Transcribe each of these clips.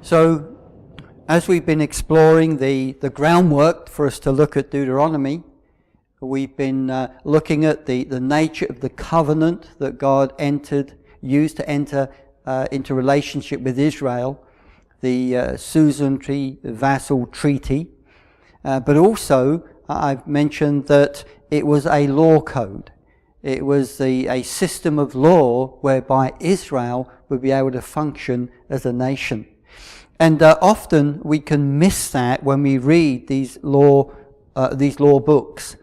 So, as we've been exploring the groundwork for us to look at Deuteronomy, we've been looking at the nature of the covenant that God used to enter into relationship with Israel, the suzerainty vassal treaty. But also, I've mentioned that it was a law code. It was a system of law whereby Israel would be able to function as a nation. And often we can miss that when we read these law books,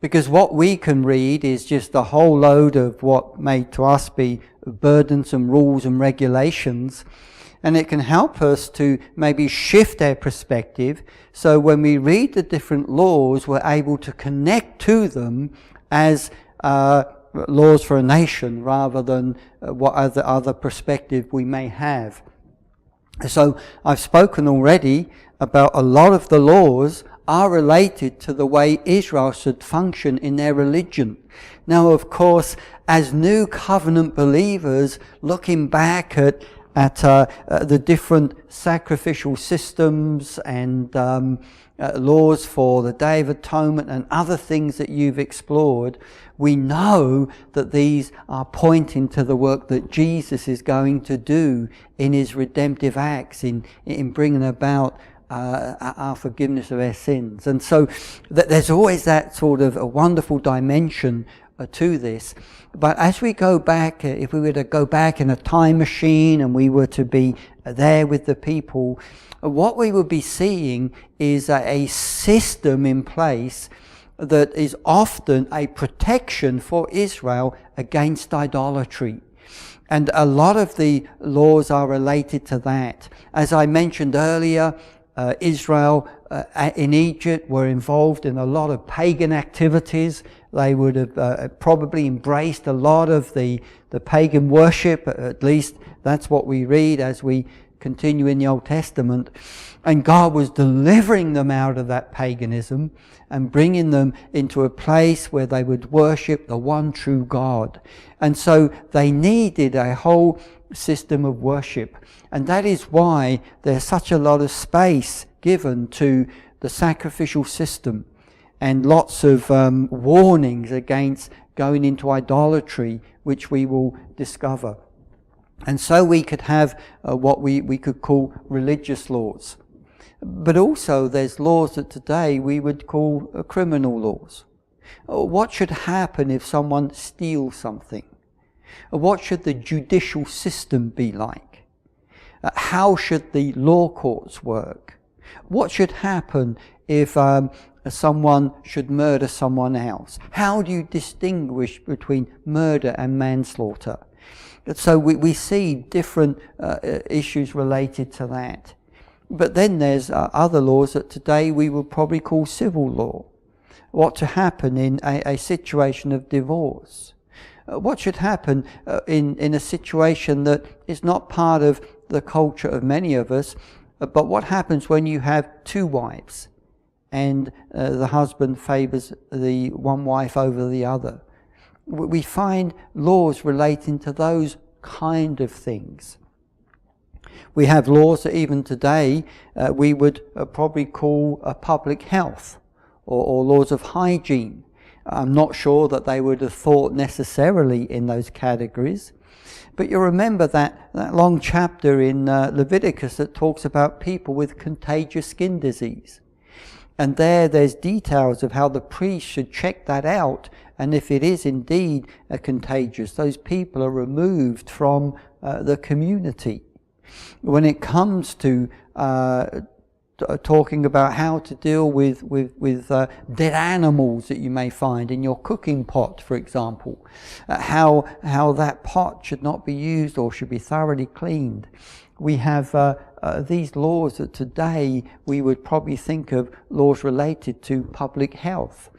because what we can read is just a whole load of what may to us be burdensome rules and regulations, and it can help us to maybe shift our perspective, so when we read the different laws, we're able to connect to them as laws for a nation rather than what other perspective we may have. So I've spoken already about a lot of the laws are related to the way Israel should function in their religion. Now, of course, as new covenant believers, looking back at the different sacrificial systems and laws for the Day of Atonement and other things that you've explored, we know that these are pointing to the work that Jesus is going to do in his redemptive acts, in bringing about our forgiveness of our sins. And so there's always that sort of a wonderful dimension to this. But as we go back, if we were to go back in a time machine and we were to be there with the people, what we would be seeing is a system in place that is often a protection for Israel against idolatry. And a lot of the laws are related to that. As I mentioned earlier, Israel in Egypt were involved in a lot of pagan activities. They would have probably embraced a lot of the pagan worship, at least that's what we read as we continue in the Old Testament. And God was delivering them out of that paganism and bringing them into a place where they would worship the one true God. And so they needed a whole system of worship. And that is why there's such a lot of space given to the sacrificial system and lots of warnings against going into idolatry, which we will discover. And so we could have what we could call religious laws. But also there's laws that today we would call criminal laws. What should happen if someone steals something? What should the judicial system be like? How should the law courts work? What should happen if someone should murder someone else? How do you distinguish between murder and manslaughter? So we see different issues related to that. But then there's other laws that today we would probably call civil law. What to happen in a situation of divorce? What should happen in a situation that is not part of the culture of many of us, but what happens when you have two wives and the husband favours the one wife over the other? We find laws relating to those kind of things. We have laws that even today we would probably call public health or laws of hygiene. I'm not sure that they would have thought necessarily in those categories. But you remember that long chapter in Leviticus that talks about people with contagious skin disease. And there's details of how the priest should check that out. And if it is indeed contagious, those people are removed from the community. When it comes to talking about how to deal with dead animals that you may find in your cooking pot, for example, how that pot should not be used or should be thoroughly cleaned. We have these laws that today we would probably think of laws related to public health.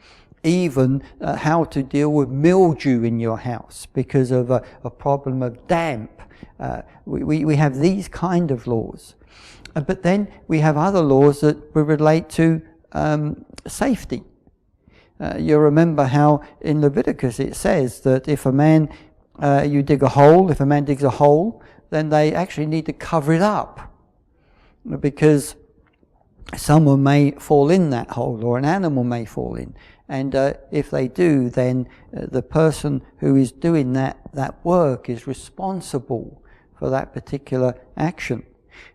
Even how to deal with mildew in your house because of a problem of damp. We have these kind of laws. But then we have other laws that relate to safety. You remember how in Leviticus it says that if a man digs a hole, then they actually need to cover it up. because someone may fall in that hole, or an animal may fall in. And if they do, then the person who is doing that work is responsible for that particular action.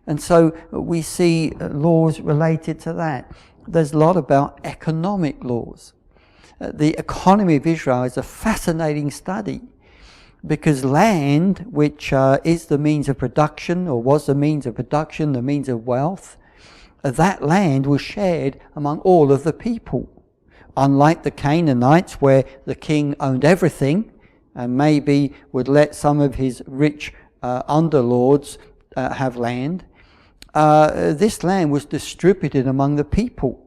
And so we see laws related to that. There's a lot about economic laws. The economy of Israel is a fascinating study, because land, which is the means of production, or was the means of production, the means of wealth, that land was shared among all of the people. Unlike the Canaanites, where the king owned everything and maybe would let some of his rich underlords have land, this land was distributed among the people.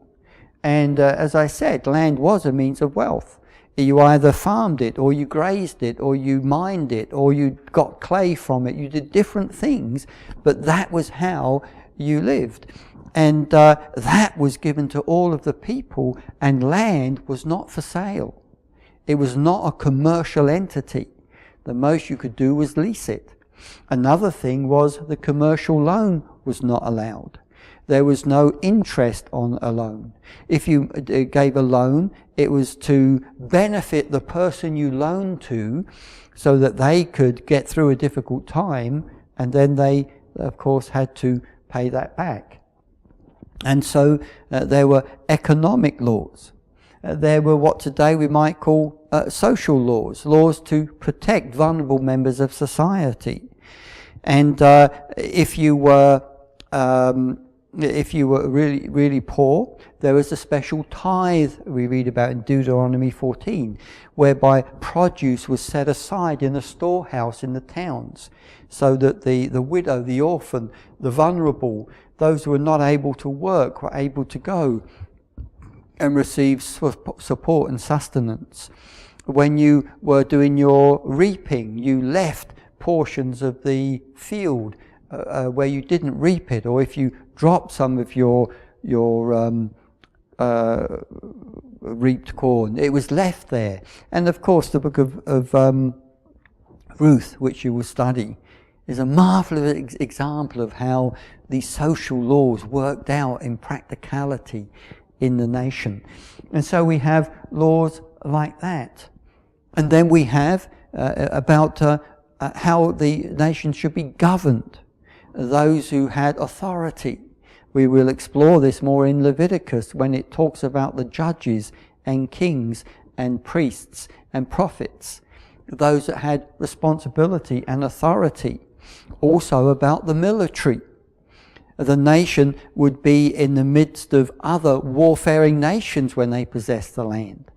And as I said, land was a means of wealth. You either farmed it, or you grazed it, or you mined it, or you got clay from it. You did different things, but that was how you lived. And that was given to all of the people, and land was not for sale. It was not a commercial entity. The most you could do was lease it. Another thing was the commercial loan was not allowed. There was no interest on a loan. If you gave a loan, it was to benefit the person you loaned to, so that they could get through a difficult time, and then they, of course, had to pay that back. And so there were economic laws. There were what today we might call social laws, laws to protect vulnerable members of society. And if you were really, really poor, there was a special tithe we read about in Deuteronomy 14, whereby produce was set aside in a storehouse in the towns, so that the widow, the orphan, the vulnerable, those who were not able to work were able to go and receive support and sustenance. When you were doing your reaping, you left portions of the field where you didn't reap it, or if you dropped some of your reaped corn, it was left there. And of course the book of Ruth, which you will study, is a marvelous example of how these social laws worked out in practicality in the nation. And so we have laws like that. And then we have about how the nation should be governed, those who had authority. We will explore this more in Leviticus, when it talks about the judges and kings and priests and prophets, those that had responsibility and authority. Also about the military. The nation would be in the midst of other warfaring nations when they possessed the land.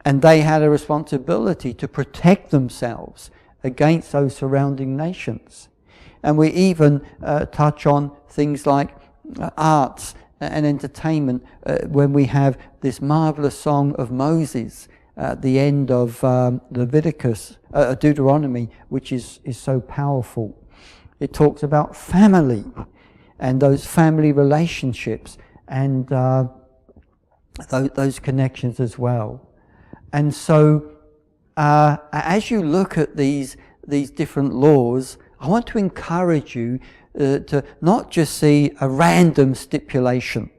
And they had a responsibility to protect themselves against those surrounding nations. And we even touch on things like arts and entertainment when we have this marvelous song of Moses at the end of Deuteronomy, which is so powerful. It talks about family and those family relationships and those connections as well. And so as you look at these different laws, I want to encourage you to not just see a random stipulation,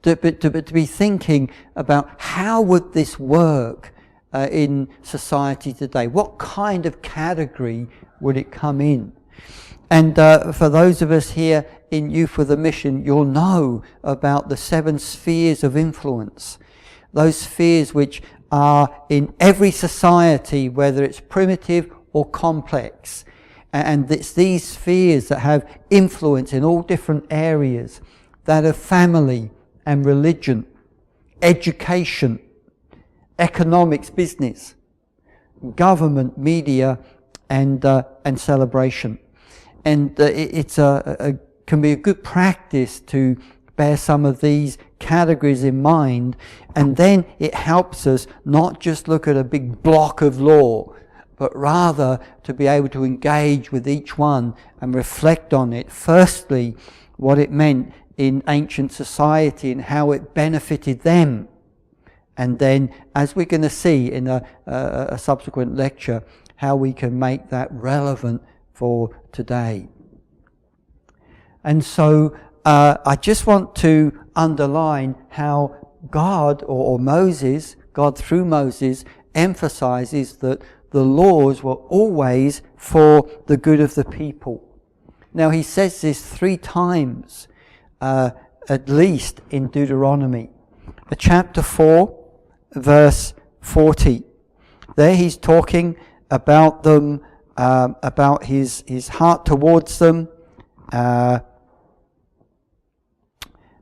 but to be thinking about how would this work in society today? What kind of category would it come in? And for those of us here in Youth with a Mission, you'll know about the 7 spheres of influence. Those spheres which are in every society, whether it's primitive or complex. And it's these spheres that have influence in all different areas, that of family and religion, education, economics, business, government, media, and celebration. And it's can be a good practice to bear some of these categories in mind, and then it helps us not just look at a big block of law, but rather to be able to engage with each one and reflect on it. Firstly, what it meant in ancient society and how it benefited them. And then, as we're going to see in a subsequent lecture, how we can make that relevant for today. And so I just want to underline how God or Moses, God through Moses, emphasizes that the laws were always for the good of the people. Now he says this 3 times, at least in Deuteronomy. Chapter 4, verse 40. There he's talking about them, about his heart towards them, that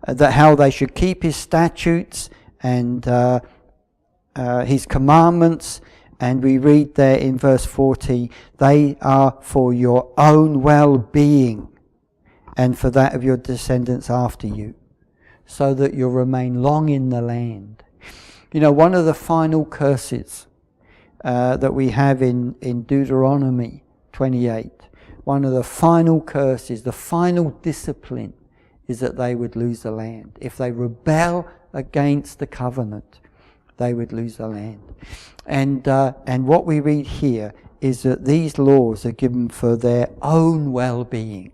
how they should keep his statutes and his commandments. And we read there in verse 40, they are for your own well-being and for that of your descendants after you, so that you'll remain long in the land. You know, one of the final curses that we have in Deuteronomy 28, one of the final curses, the final discipline, is that they would lose the land. If they rebel against the covenant, they would lose the land. And what we read here is that these laws are given for their own well-being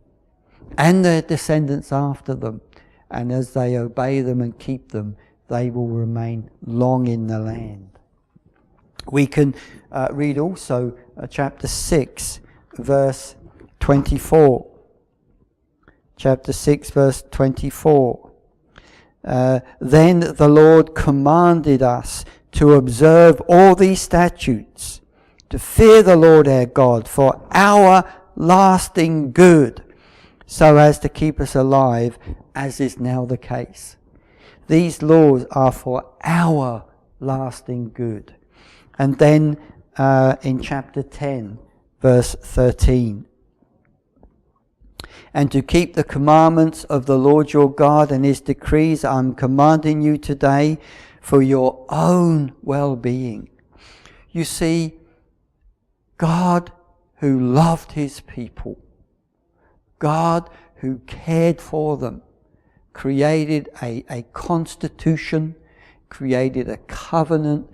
and their descendants after them. And as they obey them and keep them, they will remain long in the land. We can read also chapter 6, verse 24. Chapter 6, verse 24. Then the Lord commanded us to observe all these statutes, to fear the Lord our God for our lasting good, so as to keep us alive, as is now the case. These laws are for our lasting good. And then in chapter 10, verse 13. And to keep the commandments of the Lord your God and his decrees I'm commanding you today for your own well-being. You see, God who loved his people, God who cared for them, created a constitution, created a covenant,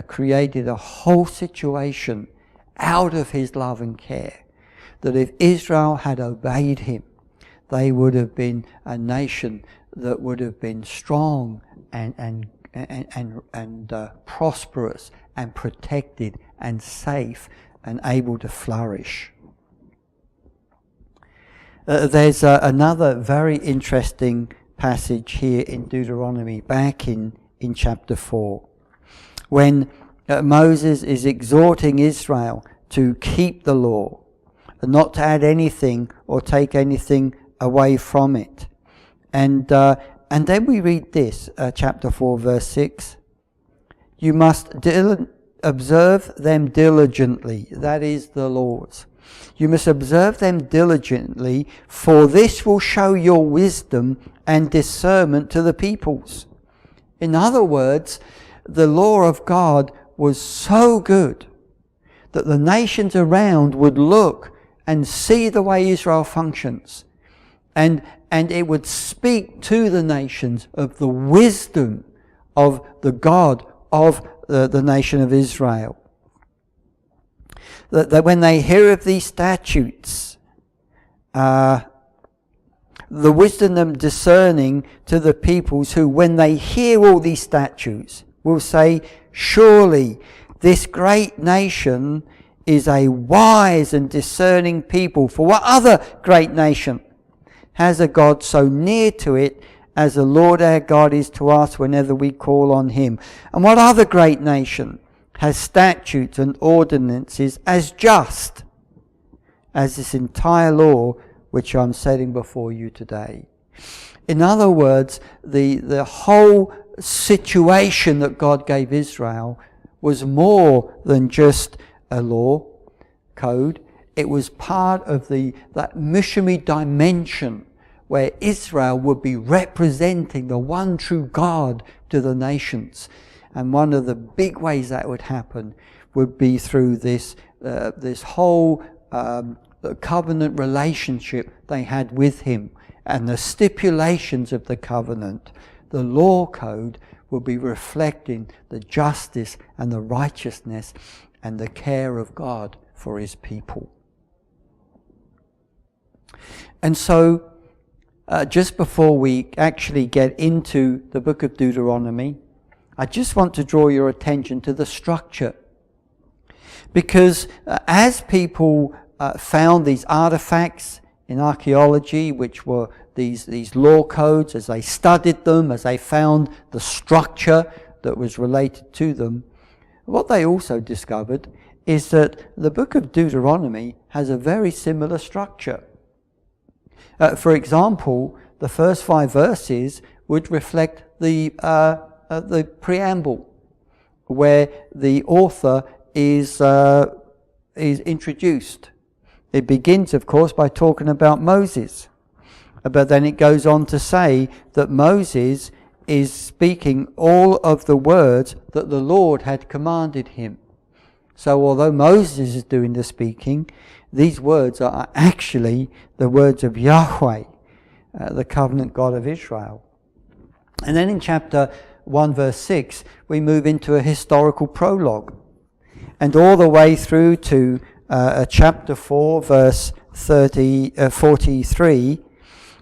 created a whole situation out of his love and care. That if Israel had obeyed him, they would have been a nation that would have been strong and prosperous and protected and safe and able to flourish. There's another very interesting passage here in Deuteronomy, back in chapter 4, when Moses is exhorting Israel to keep the law, and not to add anything or take anything away from it. And then we read this, chapter 4, verse 6. You must observe them diligently, that is the laws. You must observe them diligently, for this will show your wisdom and discernment to the peoples. In other words, the law of God was so good that the nations around would look and see the way Israel functions. And it would speak to the nations of the wisdom of the God of the nation of Israel. That when they hear of these statutes, the wisdom and discerning to the peoples who, when they hear all these statutes, will say, surely this great nation is a wise and discerning people. For what other great nation has a God so near to it as the Lord our God is to us whenever we call on him? And what other great nation has statutes and ordinances as just as this entire law which I'm setting before you today? In other words, the whole situation that God gave Israel was more than just a law code. It was part of that missionary dimension where Israel would be representing the one true God to the nations. And one of the big ways that would happen would be through this whole covenant relationship they had with him, and the stipulations of the covenant. The law code will be reflecting the justice and the righteousness and the care of God for his people. And so just before we actually get into the book of Deuteronomy, I just want to draw your attention to the structure. Because as people found these artifacts in archaeology, which were these law codes, as they studied them, as they found the structure that was related to them, what they also discovered is that the book of Deuteronomy has a very similar structure. For example, the first 5 verses would reflect the preamble, where the author is introduced. It begins, of course, by talking about Moses, but then it goes on to say that Moses is speaking all of the words that the Lord had commanded him. So although Moses is doing the speaking, these words are actually the words of Yahweh, the covenant God of Israel. And then in chapter 1 verse 6, we move into a historical prologue. And all the way through to chapter 4 verse 43,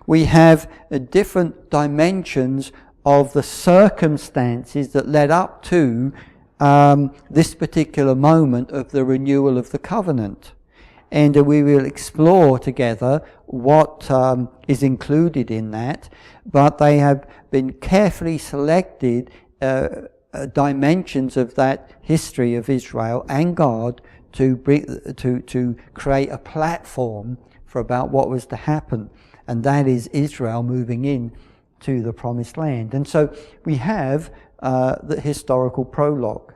we have different dimensions of the circumstances that led up to this particular moment of the renewal of the covenant. And we will explore together what is included in that, but they have been carefully selected dimensions of that history of Israel and God to create a platform for about what was to happen, and that is Israel moving in to the promised land. And so we have the historical prologue,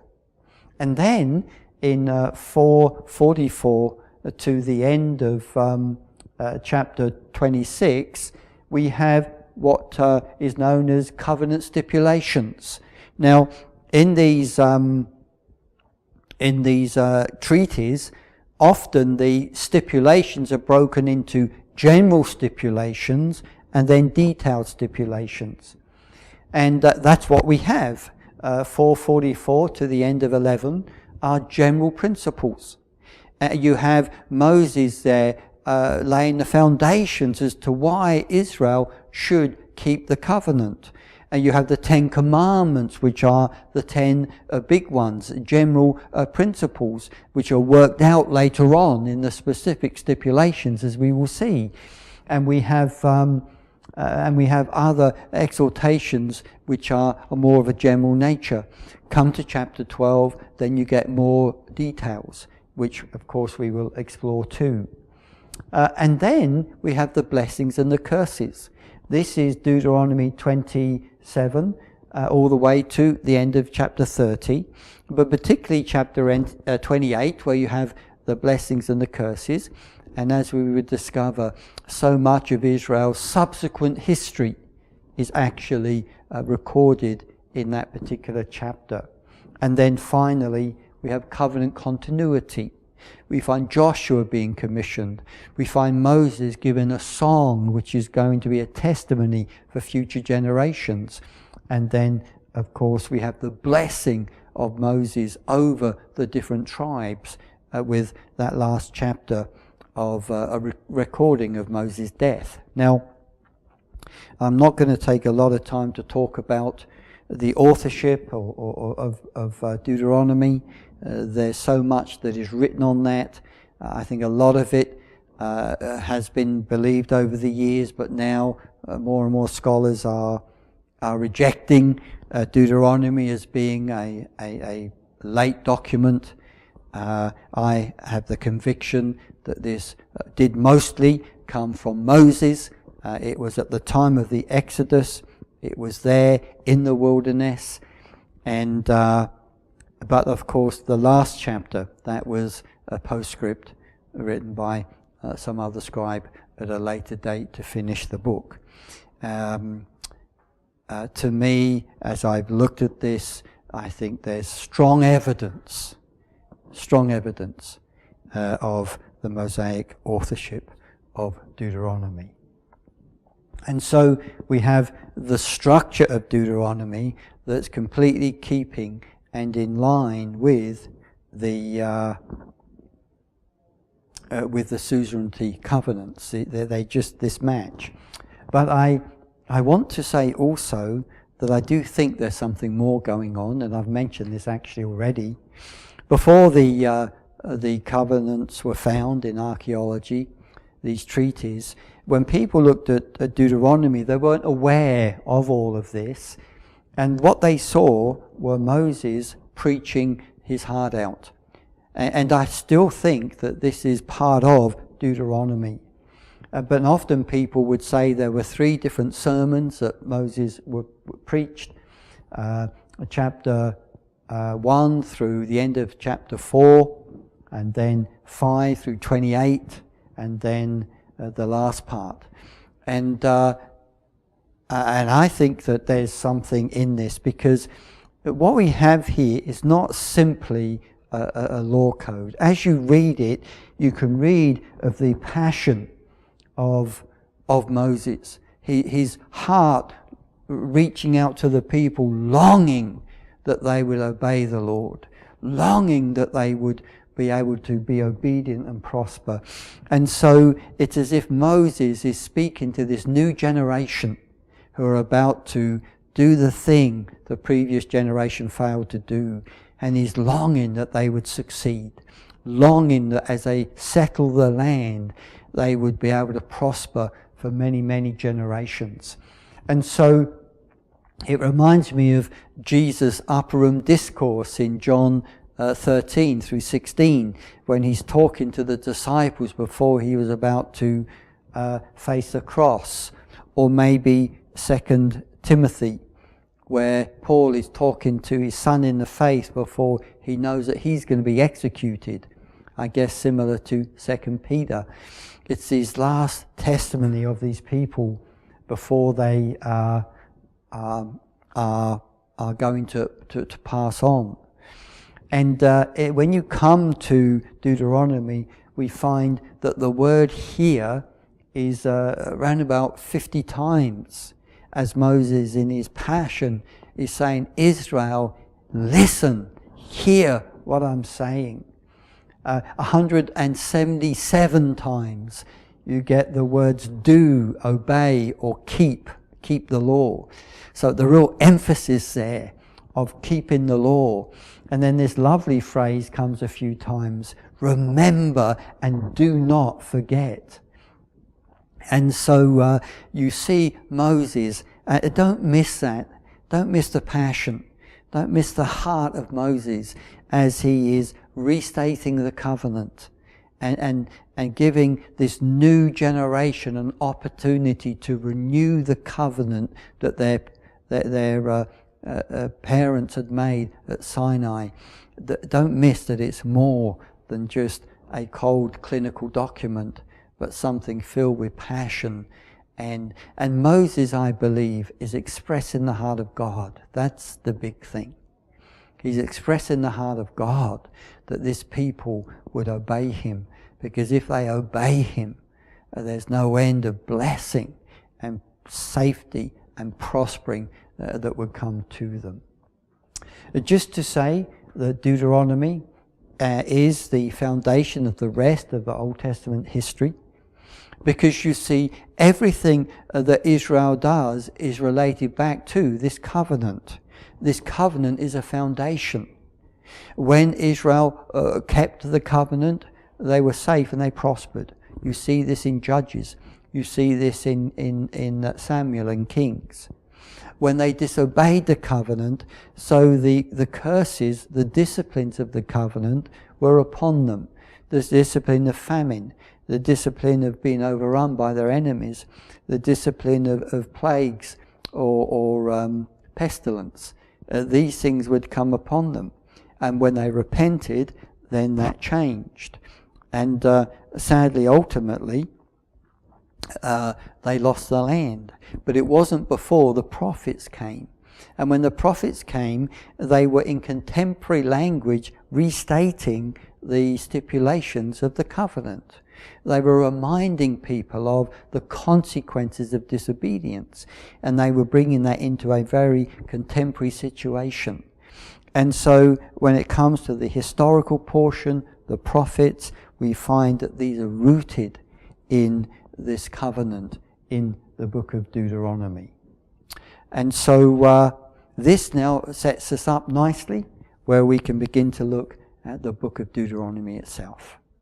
and then in 4:44 to the end of chapter 26, we have what is known as covenant stipulations. Now, in these treaties, often the stipulations are broken into general stipulations and then detailed stipulations. And that's what we have. 4:44 to the end of 11 are general principles. You have Moses there laying the foundations as to why Israel should keep the covenant. And you have the 10 commandments, which are the 10 big ones, general principles, which are worked out later on in the specific stipulations, as we will see. And we have other exhortations which are more of a general nature. Come to chapter 12, then you get more details, which of course we will explore too. And then we have the blessings and the curses. This is Deuteronomy 27 all the way to the end of chapter 30, but particularly chapter 28, where you have the blessings and the curses. And as we would discover, so much of Israel's subsequent history is actually recorded in that particular chapter. And then finally, we have covenant continuity. We find Joshua being commissioned. We find Moses given a song which is going to be a testimony for future generations. And then, of course, we have the blessing of Moses over the different tribes with that last chapter of a recording of Moses' death. Now, I'm not going to take a lot of time to talk about the authorship of Deuteronomy. There's so much that is written on that. I think a lot of it has been believed over the years, but now more and more scholars are rejecting Deuteronomy as being a late document. I have the conviction that this did mostly come from Moses. It was at the time of the Exodus. It was there in the wilderness. And but of course the last chapter, that was a postscript written by some other scribe at a later date to finish the book. To me, as I've looked at this, I think there's strong evidence of the Mosaic authorship of Deuteronomy. And so we have the structure of Deuteronomy that's completely keeping and in line with the suzerainty covenants. They just this match. But I want to say also that I do think there's something more going on, and I've mentioned this actually already. Before the covenants were found in archaeology, these treaties, when people looked at Deuteronomy, they weren't aware of all of this, and what they saw were Moses preaching his heart out. And I still think that this is part of Deuteronomy. But often people would say there were 3 different sermons that Moses preached, chapter 1 through the end of chapter 4, and then 5 through 28, and then the last part. And I think that there's something in this, because what we have here is not simply a law code. As you read it, you can read of the passion of Moses, his heart reaching out to the people, longing that they would obey the Lord, longing that they would be able to be obedient and prosper. And so it's as if Moses is speaking to this new generation who are about to do the thing the previous generation failed to do, and he's longing that they would succeed, longing that as they settle the land, they would be able to prosper for many, many generations. And so it reminds me of Jesus' upper room discourse in John 13 through 16, when he's talking to the disciples before he was about to face the cross. Or maybe 2 Timothy, where Paul is talking to his son in the faith before he knows that he's going to be executed. I guess similar to 2 Peter. It's his last testimony of these people before they are going to pass on. And when you come to Deuteronomy, we find that the word here is around about 50 times, as Moses in his passion is saying, Israel, listen, hear what I'm saying. 177 times you get the words do, obey, or keep the law. So the real emphasis there of keeping the law. And then this lovely phrase comes a few times, remember and do not forget. And so you see Moses, don't miss that. Don't miss the passion. Don't miss the heart of Moses as he is restating the covenant and giving this new generation an opportunity to renew the covenant that their parents had made at Sinai. Don't miss that it's more than just a cold clinical document, but something filled with passion. And Moses, I believe, is expressing the heart of God. That's the big thing. He's expressing the heart of God, that this people would obey him. Because if they obey him, there's no end of blessing and safety and prospering that would come to them. Just to say that Deuteronomy is the foundation of the rest of the Old Testament history, because you see everything that Israel does is related back to this covenant. This covenant is a foundation. When Israel kept the covenant, they were safe and they prospered. You see this in Judges. You see this in Samuel and Kings. When they disobeyed the covenant, so the curses, the disciplines of the covenant were upon them. The discipline of famine, the discipline of being overrun by their enemies, the discipline of plagues or pestilence. These things would come upon them. And when they repented, then that changed. And sadly, ultimately, they lost the land. But it wasn't before the prophets came. And when the prophets came, they were in contemporary language restating the stipulations of the covenant. They were reminding people of the consequences of disobedience, and they were bringing that into a very contemporary situation. And so when it comes to the historical portion, the prophets, we find that these are rooted in this covenant, in the book of Deuteronomy. And so this now sets us up nicely where we can begin to look at the book of Deuteronomy itself.